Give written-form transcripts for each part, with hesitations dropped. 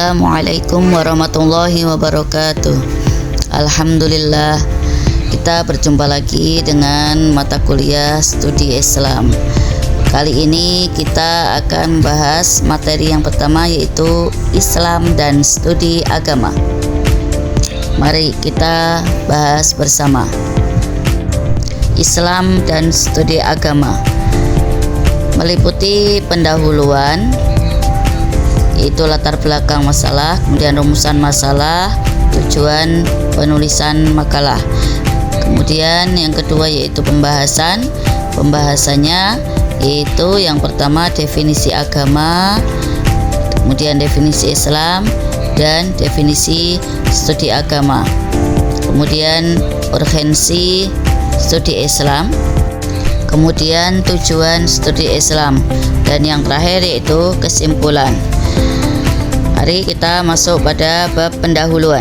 Assalamualaikum warahmatullahi wabarakatuh. Alhamdulillah, kita berjumpa lagi dengan mata kuliah studi Islam. Kali ini kita akan bahas materi yang pertama, yaitu Islam dan studi agama. Mari kita bahas bersama. Islam dan studi agama meliputi pendahuluan, yaitu latar belakang masalah, kemudian rumusan masalah, tujuan penulisan makalah. Kemudian yang kedua yaitu pembahasannya yaitu yang pertama definisi agama, kemudian definisi Islam, dan definisi studi agama. Kemudian urgensi studi Islam, kemudian tujuan studi Islam, dan yang terakhir yaitu kesimpulan. Mari kita masuk pada bab pendahuluan.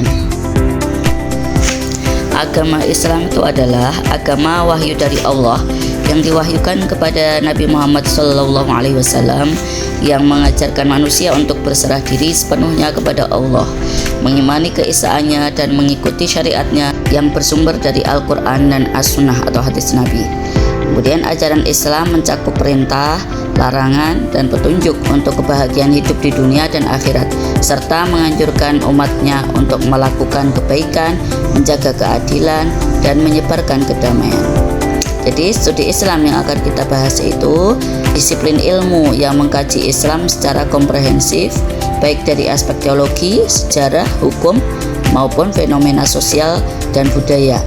Agama Islam itu adalah agama wahyu dari Allah yang diwahyukan kepada Nabi Muhammad SAW, yang mengajarkan manusia untuk berserah diri sepenuhnya kepada Allah, mengimani keesaannya dan mengikuti syariatnya yang bersumber dari Al-Quran dan As-Sunnah atau hadis Nabi. Kemudian ajaran Islam mencakup perintah, larangan, dan petunjuk untuk kebahagiaan hidup di dunia dan akhirat, serta menganjurkan umatnya untuk melakukan kebaikan, menjaga keadilan, dan menyebarkan kedamaian. Jadi studi Islam yang akan kita bahas itu disiplin ilmu yang mengkaji Islam secara komprehensif, baik dari aspek teologi, sejarah, hukum, maupun fenomena sosial dan budaya,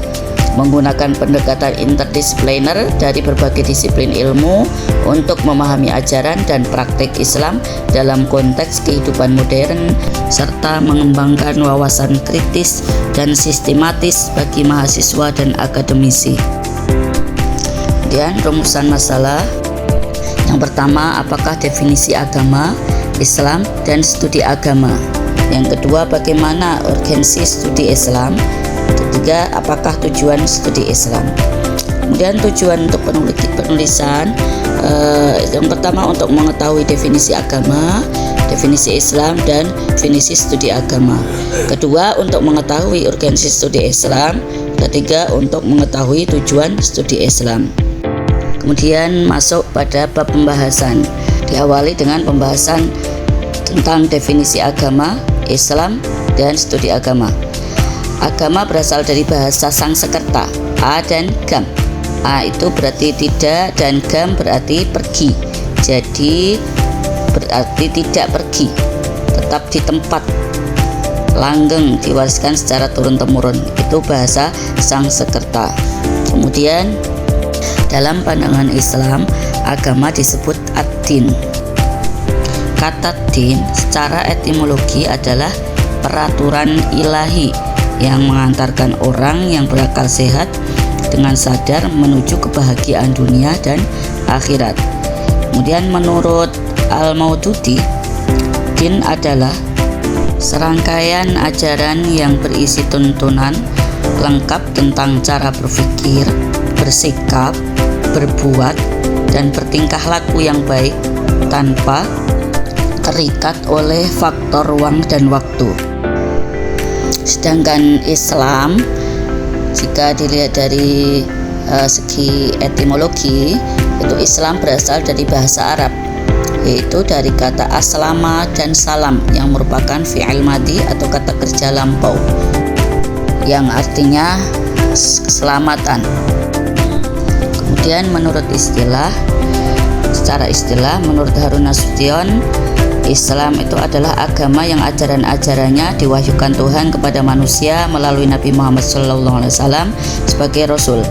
menggunakan pendekatan interdisipliner dari berbagai disiplin ilmu untuk memahami ajaran dan praktik Islam dalam konteks kehidupan modern, serta mengembangkan wawasan kritis dan sistematis bagi mahasiswa dan akademisi. Kemudian rumusan masalah. Yang pertama, apakah definisi agama, Islam, dan studi agama? Yang kedua, bagaimana urgensi studi Islam? Ketiga, apakah tujuan studi Islam? Kemudian tujuan untuk penulisan, yang pertama untuk mengetahui definisi agama, definisi Islam, dan definisi studi agama. Kedua, untuk mengetahui urgensi studi Islam. Ketiga, untuk mengetahui tujuan studi Islam. Kemudian masuk pada bab pembahasan, diawali dengan pembahasan tentang definisi agama, Islam, dan studi agama. Agama berasal dari bahasa Sanskerta, A dan Gam. A itu berarti tidak dan Gam berarti pergi. Jadi berarti tidak pergi, tetap di tempat, langgeng, diwariskan secara turun-temurun. Itu bahasa Sanskerta. Kemudian dalam pandangan Islam, agama disebut ad-din. Kata din secara etimologi adalah peraturan ilahi yang mengantarkan orang yang berakal sehat dengan sadar menuju kebahagiaan dunia dan akhirat. Kemudian menurut Al-Maududi, din adalah serangkaian ajaran yang berisi tuntunan lengkap tentang cara berpikir, bersikap, berbuat, dan bertingkah laku yang baik tanpa terikat oleh faktor ruang dan waktu. Sedangkan Islam, jika dilihat dari segi etimologi, itu Islam berasal dari bahasa Arab, yaitu dari kata aslama dan salam yang merupakan fi'il madi atau kata kerja lampau yang artinya keselamatan. Kemudian menurut secara istilah menurut Harun Nasution, Islam itu adalah agama yang ajaran-ajarannya diwahyukan Tuhan kepada manusia melalui Nabi Muhammad SAW sebagai Rasul.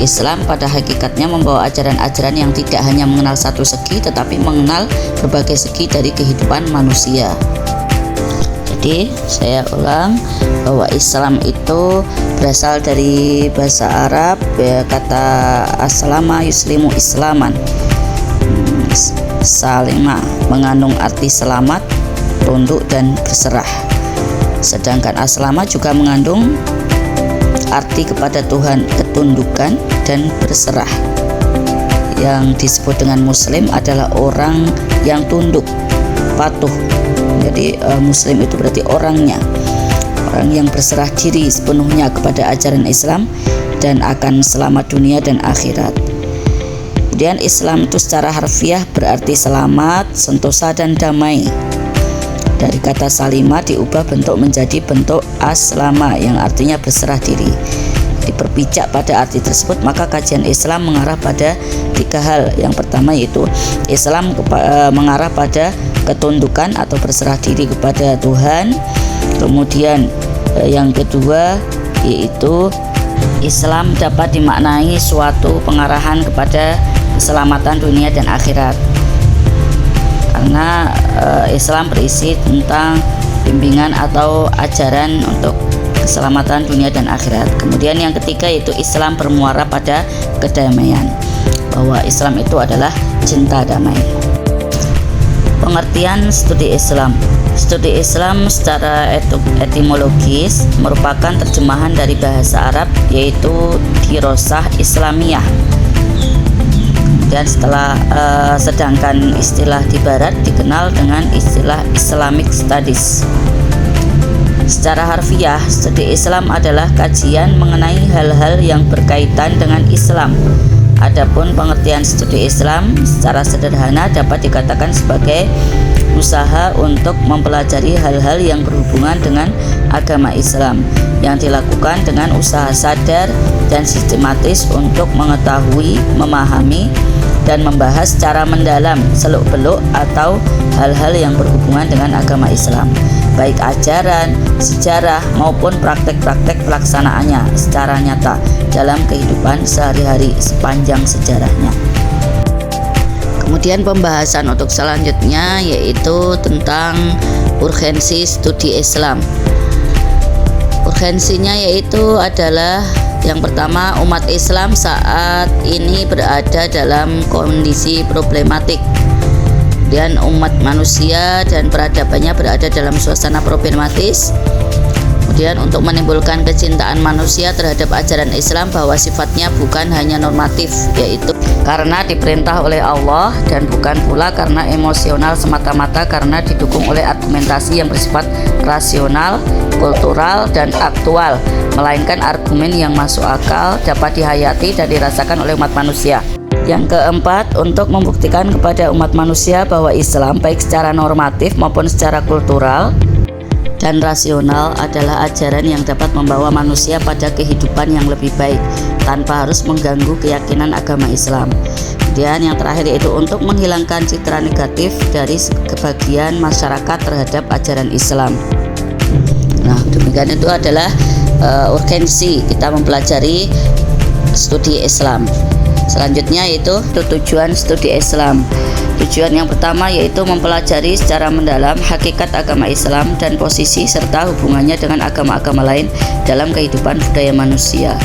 Islam pada hakikatnya membawa ajaran-ajaran yang tidak hanya mengenal satu segi, tetapi mengenal berbagai segi dari kehidupan manusia. Jadi saya ulang bahwa Islam itu berasal dari bahasa Arab, kata aslama yuslimu islaman. Salima mengandung arti selamat, tunduk, dan berserah. Sedangkan aslama juga mengandung arti kepada Tuhan, ketundukan, dan berserah. Yang disebut dengan muslim adalah orang yang tunduk, patuh, Jadi Muslim itu berarti orang yang berserah diri sepenuhnya kepada ajaran Islam dan akan selamat dunia dan akhirat. Kemudian Islam itu secara harfiah berarti selamat, sentosa dan damai. Dari kata salima diubah bentuk menjadi bentuk aslama yang artinya berserah diri. Diperpijak pada arti tersebut, maka kajian Islam mengarah pada 3 hal. Yang pertama yaitu Islam mengarah pada ketundukan atau berserah diri kepada Tuhan. Kemudian yang kedua yaitu Islam dapat dimaknai suatu pengarahan kepada keselamatan dunia dan akhirat, karena Islam berisi tentang bimbingan atau ajaran untuk keselamatan dunia dan akhirat. Kemudian yang ketiga yaitu Islam bermuara pada kedamaian, bahwa Islam itu adalah cinta damai. Pengertian studi Islam. Studi Islam secara etimologis merupakan terjemahan dari bahasa Arab yaitu dirosah Islamiyah. Dan sedangkan istilah di Barat dikenal dengan istilah Islamic Studies. Secara harfiah, studi Islam adalah kajian mengenai hal-hal yang berkaitan dengan Islam. Adapun pengertian studi Islam secara sederhana dapat dikatakan sebagai usaha untuk mempelajari hal-hal yang berhubungan dengan agama Islam yang dilakukan dengan usaha sadar dan sistematis untuk mengetahui, memahami, dan membahas secara mendalam seluk-beluk atau hal-hal yang berhubungan dengan agama Islam, baik ajaran, sejarah maupun praktek-praktek pelaksanaannya secara nyata dalam kehidupan sehari-hari sepanjang sejarahnya. Kemudian pembahasan untuk selanjutnya yaitu tentang urgensi studi Islam. Urgensinya yaitu adalah yang pertama, umat Islam saat ini berada dalam kondisi problematik, dan umat manusia dan peradabannya berada dalam suasana problematis. Kemudian untuk menimbulkan kecintaan manusia terhadap ajaran Islam bahwa sifatnya bukan hanya normatif, yaitu karena diperintah oleh Allah, dan bukan pula karena emosional semata-mata karena didukung oleh argumentasi yang bersifat rasional, kultural, dan aktual, melainkan argumen yang masuk akal, dapat dihayati dan dirasakan oleh umat manusia. Yang keempat, untuk membuktikan kepada umat manusia bahwa Islam baik secara normatif maupun secara kultural dan rasional adalah ajaran yang dapat membawa manusia pada kehidupan yang lebih baik tanpa harus mengganggu keyakinan agama Islam. Kemudian yang terakhir yaitu untuk menghilangkan citra negatif dari sebagian masyarakat terhadap ajaran Islam. Nah, demikian itu adalah urgensi kita mempelajari studi Islam. Selanjutnya yaitu tujuan studi Islam. Tujuan yang pertama yaitu mempelajari secara mendalam hakikat agama Islam dan posisi serta hubungannya dengan agama-agama lain dalam kehidupan budaya manusia.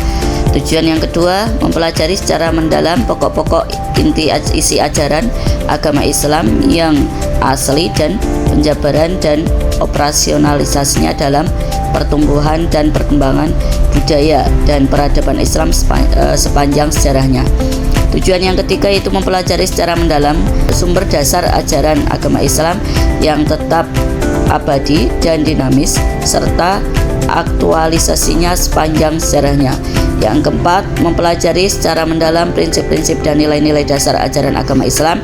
Tujuan yang kedua, mempelajari secara mendalam pokok-pokok inti isi ajaran agama Islam yang asli dan penjabaran dan operasionalisasinya dalam pertumbuhan dan perkembangan budaya dan peradaban Islam sepanjang sejarahnya. Tujuan yang ketiga yaitu mempelajari secara mendalam sumber dasar ajaran agama Islam yang tetap abadi dan dinamis serta aktualisasinya sepanjang sejarahnya. Yang keempat, mempelajari secara mendalam prinsip-prinsip dan nilai-nilai dasar ajaran agama Islam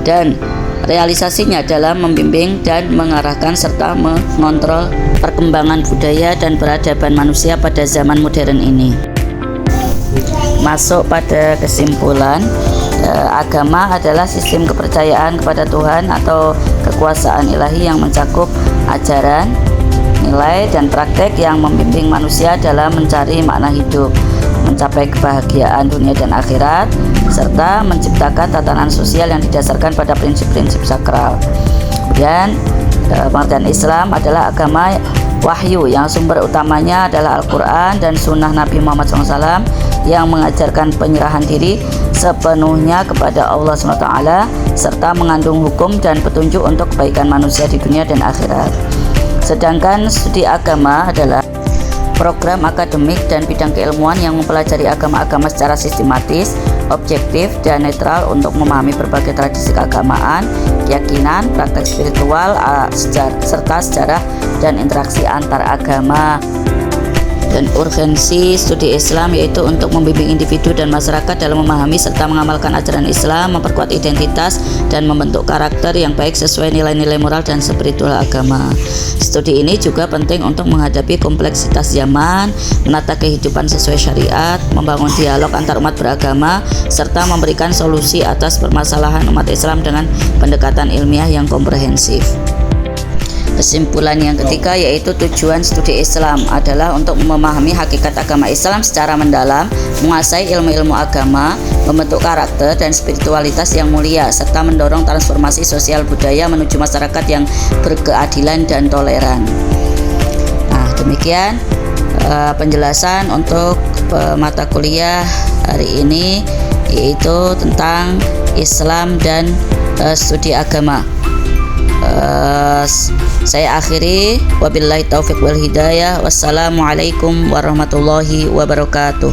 dan realisasinya dalam membimbing dan mengarahkan serta mengontrol perkembangan budaya dan peradaban manusia pada zaman modern ini. Masuk pada kesimpulan, agama adalah sistem kepercayaan kepada Tuhan atau kekuasaan ilahi yang mencakup ajaran, nilai, dan praktek yang membimbing manusia dalam mencari makna hidup, mencapai kebahagiaan dunia dan akhirat, serta menciptakan tatanan sosial yang didasarkan pada prinsip-prinsip sakral. Kemudian pengertian Islam adalah agama wahyu yang sumber utamanya adalah Al-Quran dan Sunnah Nabi Muhammad SAW yang mengajarkan penyerahan diri sepenuhnya kepada Allah SWT serta mengandung hukum dan petunjuk untuk kebaikan manusia di dunia dan akhirat. Sedangkan studi agama adalah program akademik dan bidang keilmuan yang mempelajari agama-agama secara sistematis objektif dan netral untuk memahami berbagai tradisi keagamaan, keyakinan, praktek spiritual, serta sejarah dan interaksi antar agama. Dan urgensi studi Islam yaitu untuk membimbing individu dan masyarakat dalam memahami serta mengamalkan ajaran Islam, memperkuat identitas dan membentuk karakter yang baik sesuai nilai-nilai moral dan spiritual agama. Studi ini juga penting untuk menghadapi kompleksitas zaman, menata kehidupan sesuai syariat, membangun dialog antar umat beragama, serta memberikan solusi atas permasalahan umat Islam dengan pendekatan ilmiah yang komprehensif. Kesimpulan yang ketiga yaitu tujuan studi Islam adalah untuk memahami hakikat agama Islam secara mendalam, menguasai ilmu-ilmu agama, membentuk karakter dan spiritualitas yang mulia, serta mendorong transformasi sosial budaya menuju masyarakat yang berkeadilan dan toleran. Nah, demikian penjelasan untuk mata kuliah hari ini, yaitu tentang Islam dan studi agama. Saya akhiri, wabillahi taufiq wal hidayah. Wassalamualaikum warahmatullahi wabarakatuh.